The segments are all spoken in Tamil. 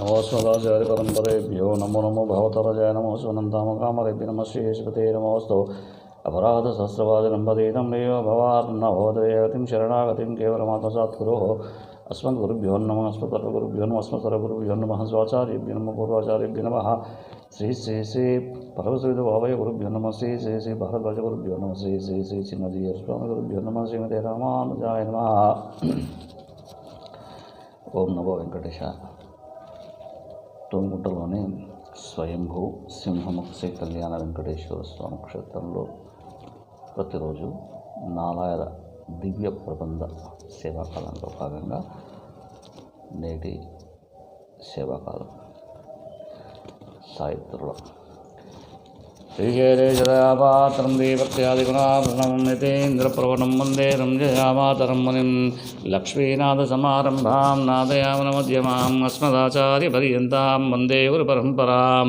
नमोऽस्मदाचार्यपरम्परेभ्यो नमो नमो भगवतरजाय नमो स्वनन्तामकामरेभ्यो नमः श्रीश्रुते नमोऽस्तु अपराधसहस्रवादिनं पदेदं नैव भवार्णवोदयगतिं शरणागतिं केवलमात्मसात्कुरोः अस्मद्गुरुभ्यो नमः अस्मत्सर्वगुरुभ्यो नमः अस्मत्सर्वगुरुभ्यो नमः स्वाचार्येभ्यो नमः पूर्वाचार्येभ्यो नमः श्री श्री श्री परमसिद्धभावय गुरुभ्यो नमः श्री श्री श्री भारद्वाजगुरुभ्यो नमः श्री श्री श्री चिन्मदीयस्वामिगुरुभ्यो नमः श्रीमते रामानुजाय नमः। ఓం నమో వెంకటేశ. తోంగుంటలోని స్వయంభూ సింహముఖి కళ్యాణ వెంకటేశ్వర స్వామి క్షేత్రంలో ప్రతిరోజు నాలాయర దివ్య ప్రబంధ సేవాకాలంలో భాగంగా నేటి సేవాకాలం సాయిత్రుల శ్రీకేశదయాపాత్రం దీపత్యాదిగుణాభరణం నితేంద్రప్రవణం వందే రంజయామాతరం మునిం లక్ష్మీనాథసమారంభాం నాదయామనమధ్యమాం అస్మదాచార్యపర్యంతాం వందే గురుపరంపరాం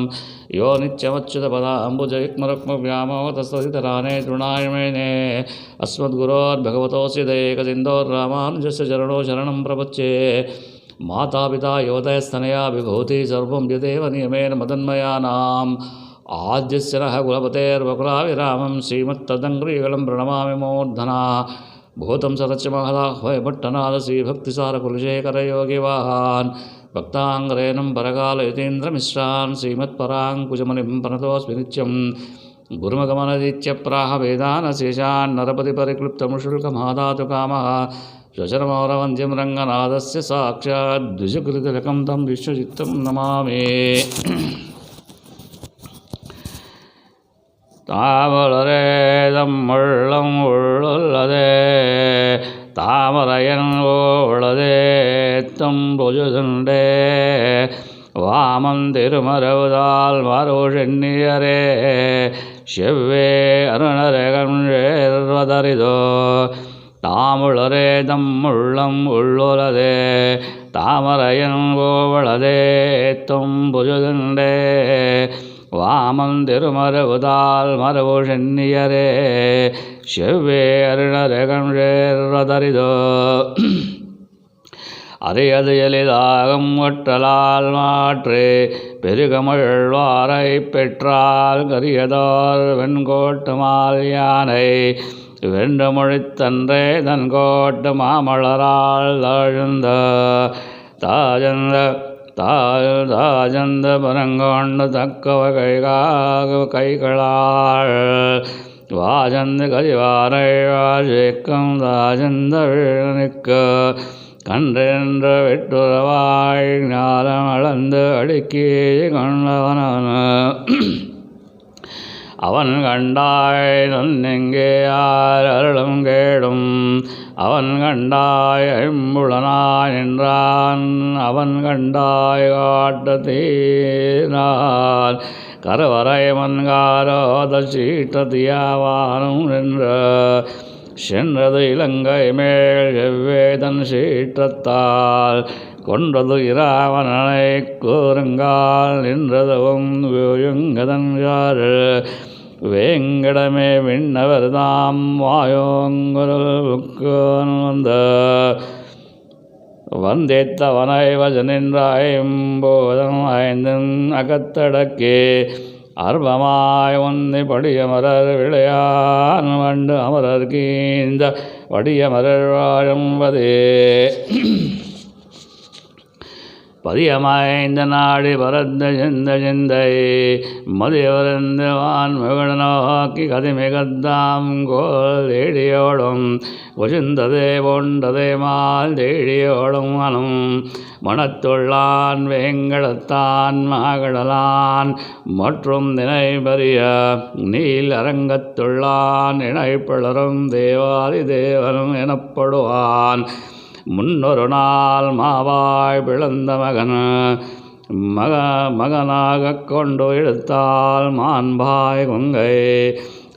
యో నిత్యమచ్యుతపదాంబుజయుగ్మరుక్మవ్యామోహతస్తదితరానే తృణాయమేనే అస్మద్గురోర్భగవతోస్య దయేకసిందోర్రామానుజస్య చరణో శరణం ప్రపచ్చే. మాతాపితా యోదయస్తనయా విభూతి సర్వం యదేవ నియమేన మదన్మయానాం ఆద్యస్య నః కులపతేర్వకులావిరామం శ్రీమత్తదంగ్రీగళం ప్రణమామి మూర్ధనా. భూతం సదచ్చ మహదాహ్వయ భట్టనాద శ్రీభక్తిసారకులశేఖరయోగివాహాన్ భక్తాంగ్రేణం పరకాలయతీంద్రమిశ్రాన్ శ్రీమత్పరాంకుజమునిం ప్రణతోస్మి నిత్యం. గురుమగమనదిత్య ప్రాహ వేదానశేషాన్ నరపతి పరిక్లుప్తముశుల్కమాదాతు కామః శ్వశరమౌరవంద్యం రంగనాథస్య సాక్షాద్ ద్విజకృతిలకం తం విశ్వజిత్తం నమామి. தாமலரேதம் உள்ளம் உள்ளுள்ளதே தாமரையன் உள்ளதே தம்புஜுண்டே வாமன் திருமரவுதால் மறுஷெண்ணியரே செவ்வே அருணரகன்தரிதோ தாமுளரேதம் உள்ளம் உள்ளுள்ளதே தாமரையன் உள்ளதே தம்புஜுண்டே வாமன் திருமரவுதால் மரபு சென்னியரே செவ்வே அருணரகன்தரிதோ அரியது எளிதாகும் ஒற்றலால் மாற்றே பெருகமழ்வாரை பெற்றால் கரியதோர் வெண்கோட்டுமால் யானை வென்று மொழித்தன்றே தன்கோட்டு மாமலரால் தாழ்ந்த தாஜந்த தாஜந்த பரங்கொண்டு தக்கவ கைகளாள் வாஜந்து கதிவாரை வாஜேக்கம் தாஜந்த விழனுக்கு கன்றென்ற வெட்டுறவாய் ஞானம் அளந்து அடுக்கி கொண்டவன அவன் கண்டாய் நன்னெங்கே யார் அருளும் கேடும் அவன் கண்டாய் ஐம்புலனாய் நின்றான் அவன் கண்டாய் காட்டு தீரான் கருவறை மன்காரோத சீற்றத்தியாவானும் சென்றது இலங்கை மேல் எவ்வேதன் சீற்றத்தால் கொன்றது இராவணனை கூறுங்கால் நின்றதுவும் யுங்கதன் வேங்கடமே விண்ணவர்தாம் வாயோங்குருவுக்கு வந்தேத்தவனை வஜனின்றாயும்போதம் ஐந்தன் அகத்தடக்கே அர்வமாய் ஒன்னை படியமரர் விளையான் வண்டு அமரர் கீந்த படியமரர் வாழும்பதே. பதியமாய்ந்த நாடி பரந்த சிந்தை மதியவரந்து வான் மகிழ நோக்கி கதிமிகத்தாம் கோல் தேடியோடும் ஒசிந்ததே பொண்டதே மால் தேடியோடும் அனும் மணத்துள்ளான் வேங்கடத்தான் மாகடலான் மற்றும் நினைபறிய நீல் அரங்கத்துள்ளான் இணைப்பளரும் தேவாதி தேவனும் எனப்படுவான். முன்னொரு நாள் மாவாய் பிளந்த மகனாகக் கொண்டு எடுத்தால் மாண்பாய் கொங்கை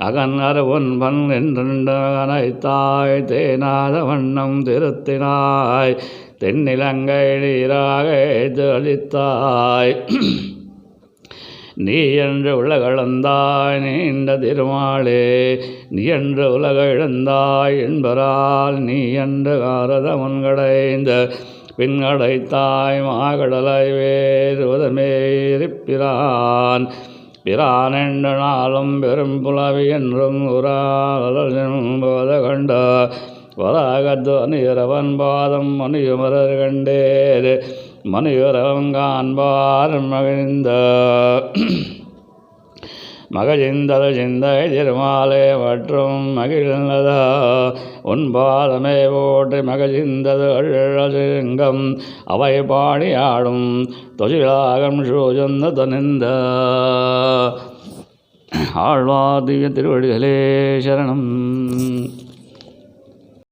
அகன் அருவன்பன் என்றென்று மகனைத்தாய் தேனாத வண்ணம் திருத்தினாய் தென்னிலங்கை நீராக அளித்தாய். நீ என்று உலகளந்தாய் நீண்ட திருமாலே நீ என்று உலக இழந்தாய் என்பரால் நீ என்று காரதமுன்கடைந்த பின்கடைத்தாய் மாகடலை வேறுவதமேறிப்பிரான் பிரானென்று நாளும் பெரும் புலவி என்றும் உராத கண்ட வராகத்வனியரவன் பாதம் மணியுமரர் கண்டேர் மணியுரவன் காண்பார் மகிழ்ந்தது சிந்தை திருமாலே மற்றும் மகிழ்ந்ததா உன் பாதமே போற்றி மகிழ்ந்தது அழசிங்கம் அவை பாடியாடும் தொழிலாகம் சூஜந்த தனிந்த ஆழ்வாதிய திருவடிகளே சரணம்.